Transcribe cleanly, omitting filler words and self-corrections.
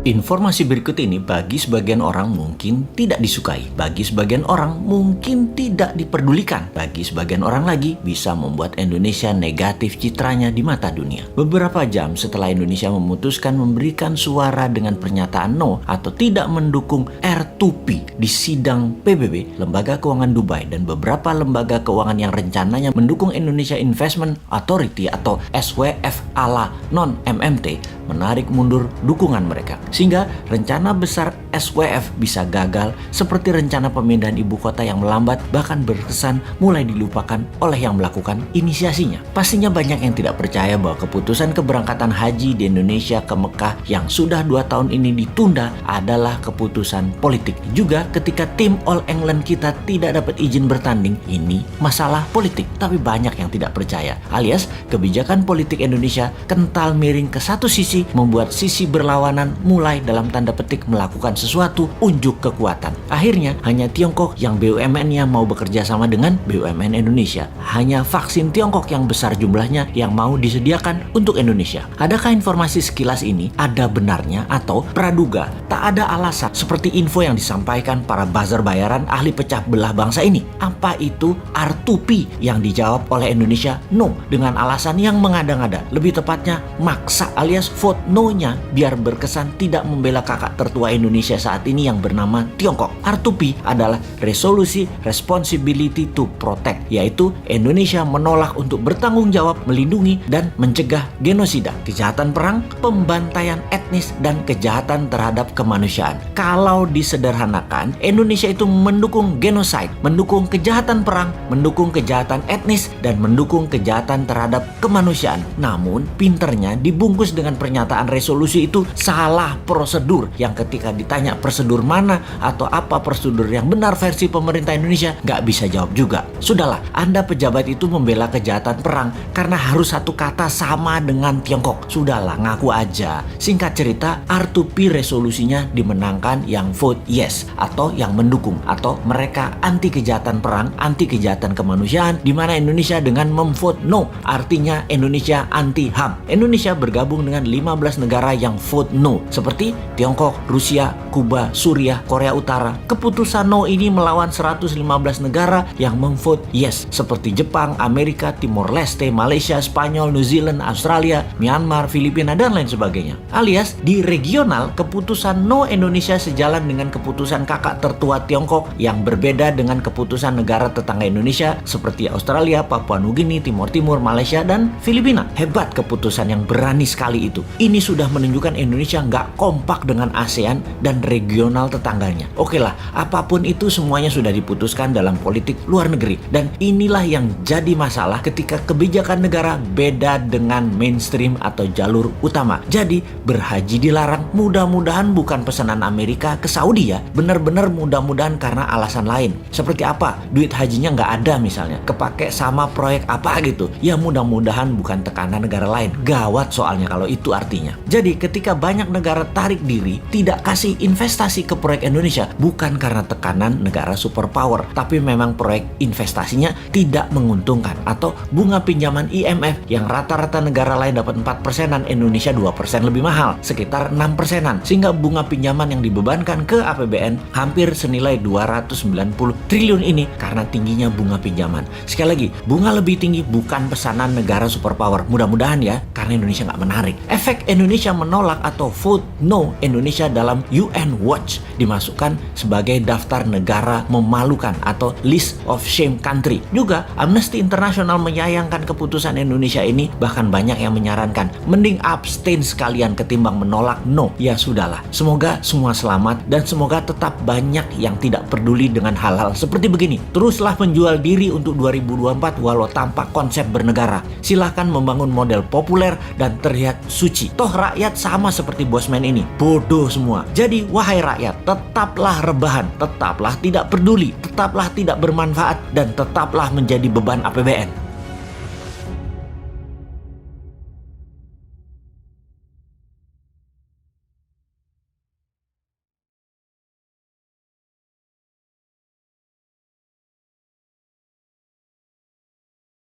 Informasi berikut ini bagi sebagian orang mungkin tidak disukai, bagi sebagian orang mungkin tidak diperdulikan, bagi sebagian orang lagi bisa membuat Indonesia negatif citranya di mata dunia. Beberapa jam setelah Indonesia memutuskan memberikan suara dengan pernyataan no atau tidak mendukung R2P di sidang PBB, Lembaga Keuangan Dubai dan beberapa lembaga keuangan yang rencananya mendukung Indonesia Investment Authority atau SWF ala non-MMT menarik mundur dukungan mereka. Sehingga rencana besar SWF bisa gagal seperti rencana pemindahan ibu kota yang melambat bahkan berkesan mulai dilupakan oleh yang melakukan inisiasinya. Pastinya banyak yang tidak percaya bahwa keputusan keberangkatan haji di Indonesia ke Mekah yang sudah 2 tahun ini ditunda adalah keputusan politik. Juga ketika tim All England kita tidak dapat izin bertanding, ini masalah politik. Tapi banyak yang tidak percaya, alias kebijakan politik Indonesia kental miring ke satu sisi membuat sisi berlawanan mulai dalam tanda petik melakukan sesuatu unjuk kekuatan. Akhirnya hanya Tiongkok yang BUMN-nya mau bekerja sama dengan BUMN Indonesia. Hanya vaksin Tiongkok yang besar jumlahnya yang mau disediakan untuk Indonesia. Adakah informasi sekilas ini ada benarnya atau praduga tak ada alasan seperti info yang disampaikan para buzzer bayaran ahli pecah belah bangsa ini? Apa itu R2P yang dijawab oleh Indonesia no dengan alasan yang mengada-ngada, lebih tepatnya maksa alias vote no-nya biar berkesan tidak membela kakak tertua Indonesia saat ini yang bernama Tiongkok. R2P adalah Resolusi Responsibility to Protect, yaitu Indonesia menolak untuk bertanggung jawab melindungi dan mencegah genosida, kejahatan perang, pembantaian etnis, dan kejahatan terhadap kemanusiaan. Kalau disederhanakan, Indonesia itu mendukung genocide, mendukung kejahatan perang, mendukung kejahatan etnis, dan mendukung kejahatan terhadap kemanusiaan. Namun, pinternya dibungkus dengan pernyataan resolusi itu salah prosedur, yang ketika ditanya prosedur mana atau apa prosedur yang benar versi pemerintah Indonesia, nggak bisa jawab juga. Sudahlah, Anda pejabat itu membela kejahatan perang karena harus satu kata sama dengan Tiongkok. Sudahlah, ngaku aja. Singkat cerita, R2P resolusinya dimenangkan yang vote yes atau yang mendukung, atau mereka anti kejahatan perang, anti kejahatan kemanusiaan, di mana Indonesia dengan memvote no, artinya Indonesia anti HAM. Indonesia bergabung dengan 15 negara yang vote no, seperti Tiongkok, Rusia, Kuba, Suriah, Korea Utara. Keputusan no ini melawan 115 negara yang memvote yes, seperti Jepang, Amerika, Timor Leste, Malaysia, Spanyol, New Zealand, Australia, Myanmar, Filipina, dan lain sebagainya. Alias di regional, keputusan no Indonesia sejalan dengan keputusan kakak tertua Tiongkok yang berbeda dengan keputusan negara tetangga Indonesia seperti Australia, Papua Nugini, Timor Timur, Malaysia, dan Filipina. Hebat keputusan yang berani sekali itu. Ini sudah menunjukkan Indonesia nggak kompak dengan ASEAN dan regional tetangganya. Oke lah, apapun itu semuanya sudah diputuskan dalam politik luar negeri. Dan inilah yang jadi masalah ketika kebijakan negara beda dengan mainstream atau jalur utama. Jadi berhaji dilarang, mudah-mudahan bukan pesanan Amerika ke Saudi ya. Benar-benar mudah-mudahan karena alasan lain. Seperti apa? Duit hajinya nggak ada misalnya. Kepake sama proyek apa gitu. Ya mudah-mudahan bukan tekanan negara lain. Gawat soalnya kalau itu artinya. Jadi ketika banyak negara tarik diri, tidak kasih investasi ke proyek Indonesia, bukan karena tekanan negara superpower, tapi memang proyek investasinya tidak menguntungkan, atau bunga pinjaman IMF yang rata-rata negara lain dapat 4%-an, Indonesia 2% lebih mahal, sekitar 6%-an, sehingga bunga pinjaman yang dibebankan ke APBN hampir senilai 290 triliun ini karena tingginya bunga pinjaman. Sekali lagi, bunga lebih tinggi bukan pesanan negara superpower, mudah-mudahan ya, karena Indonesia nggak menarik. Efek Indonesia menolak atau vote no Indonesia dalam UN Watch dimasukkan sebagai daftar negara memalukan atau list of shame country. Juga Amnesty International menyayangkan keputusan Indonesia ini, bahkan banyak yang menyarankan mending abstain sekalian ketimbang menolak no. Ya sudahlah, semoga semua selamat dan semoga tetap banyak yang tidak peduli dengan hal-hal seperti begini. Teruslah menjual diri untuk 2024 walau tanpa konsep bernegara. Silahkan membangun model populer dan terlihat suci. Toh rakyat sama seperti bosman ini, bodoh semua. Jadi wahai rakyat, tetaplah rebahan, tetaplah tidak peduli, tetaplah tidak bermanfaat, dan tetaplah menjadi beban APBN.